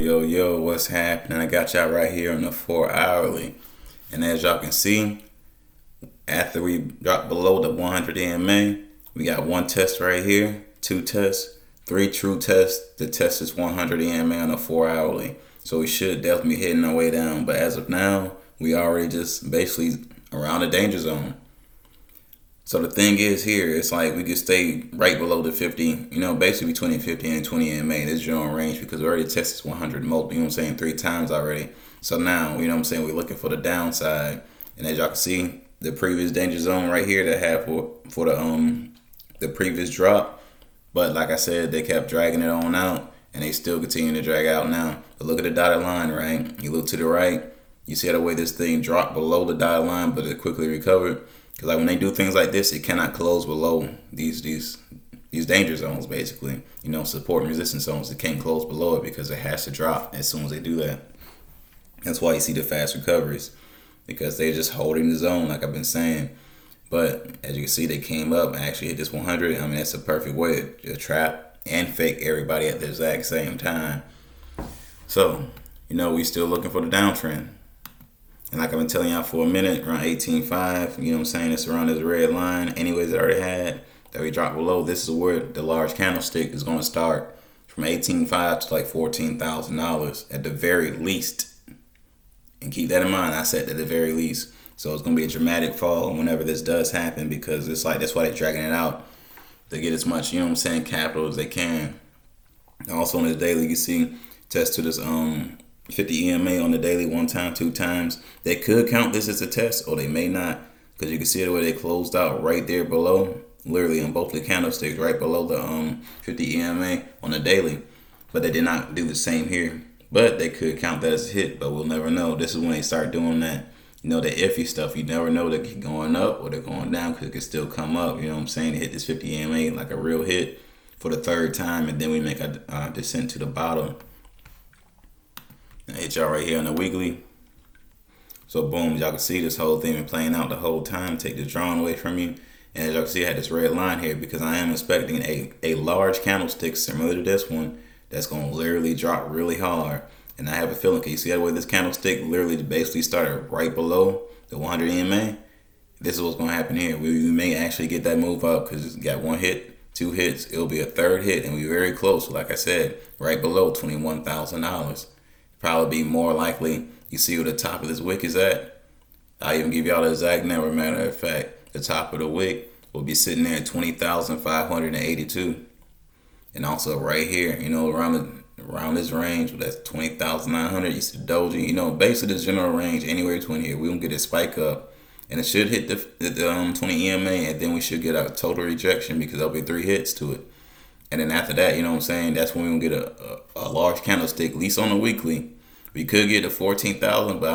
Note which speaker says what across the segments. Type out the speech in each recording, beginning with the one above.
Speaker 1: Yo, what's happening? I got y'all right here on the 4 hourly. And as y'all can see, after we dropped below the 100 EMA, we got one test right here, two tests, three true tests. The test is 100 EMA on the 4 hourly. So we should definitely be hitting our way down. But as of now, we already just basically around the danger zone. So the thing is here, it's like we could stay right below the 50, basically between 50 and 20 EMA. This general range because we already tested 100 multiple, three times already. So now, we're looking for the downside. And as y'all can see, the previous danger zone right here that had for the previous drop. But like I said, they kept dragging it on out and they still continue to drag out now. But look at the dotted line, right? You look to the right, you see the way this thing dropped below the dotted line, but it quickly recovered. Because when they do things like this, it cannot close below these danger zones, basically. Support and resistance zones. It can't close below it because it has to drop as soon as they do that. That's why you see the fast recoveries. Because they're just holding the zone, like I've been saying. But as you can see, they came up and actually hit this 100. That's a perfect way to trap and fake everybody at the exact same time. So, we still looking for the downtrend. And like I've been telling y'all for a minute, around 18.5, it's around this red line. Anyways, it already had that we dropped below. This is where the large candlestick is going to start from 18.5 to like $14,000 at the very least. And keep that in mind, I said at the very least. So it's going to be a dramatic fall whenever this does happen because it's like that's why they're dragging it out to get as much, capital as they can. Also on this daily, you see, test to this 50 EMA on the daily one time, two times. They could count this as a test or they may not because you can see the way they closed out right there below, literally on both the candlesticks right below the 50 EMA on the daily. But they did not do the same here. But they could count that as a hit, but we'll never know. This is when they start doing that, the iffy stuff. You never know they're going up or they're going down because it could still come up. They hit this 50 EMA like a real hit for the third time and then we make a descent to the bottom. I hit y'all right here on the weekly. So boom, y'all can see this whole thing been playing out the whole time. Take the drawing away from you. And as y'all can see, I had this red line here because I am expecting a large candlestick similar to this one that's going to literally drop really hard. And I have a feeling, can you see that way this candlestick literally basically started right below the 100 EMA? This is what's going to happen here. We may actually get that move up because it's got one hit, two hits. It'll be a third hit and we're very close. Like I said, right below $21,000. Probably be more likely. You see where the top of this wick is at? I'll even give y'all the exact number. Matter of fact, the top of the wick will be sitting there at 20,582. And also right here, around this range, that's 20,900. You see the doji, basically this general range, anywhere between here. We're going to get a spike up. And it should hit the 20 EMA, and then we should get a total rejection because there'll be three hits to it. And then after that, that's when we're going to get a large candlestick, at least on the weekly. We could get to 14,000, but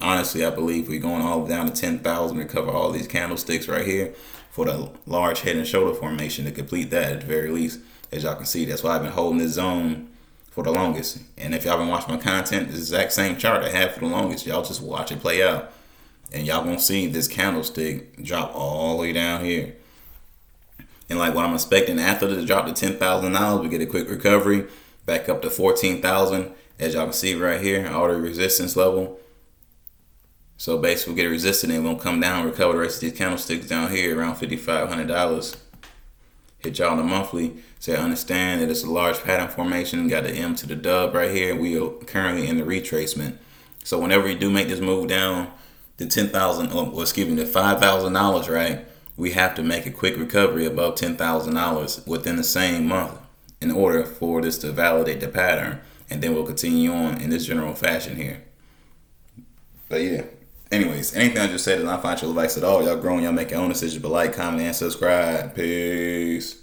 Speaker 1: honestly, I believe we're going all down to 10,000 to cover all these candlesticks right here for the large head and shoulder formation to complete that at the very least. As y'all can see, that's why I've been holding this zone for the longest. And if y'all been watching my content, the exact same chart I had for the longest. Y'all just watch it play out. And y'all gonna see this candlestick drop all the way down here. And like what I'm expecting after this drop to $10,000, we get a quick recovery back up to 14,000. As y'all can see right here, all the resistance level. So basically, we get a resistance and we're gonna come down, recover the rest of these candlesticks down here around $5,500. Hit y'all on the monthly. So I understand that it's a large pattern formation. Got the M to the dub right here. We are currently in the retracement. So whenever you do make this move down to to $5,000, right? We have to make a quick recovery above $10,000 within the same month in order for this to validate the pattern. And then we'll continue on in this general fashion here. But yeah. Anyways, anything I just said is not financial advice at all. Y'all growing, y'all make your own decisions, but like, comment, and subscribe. Peace.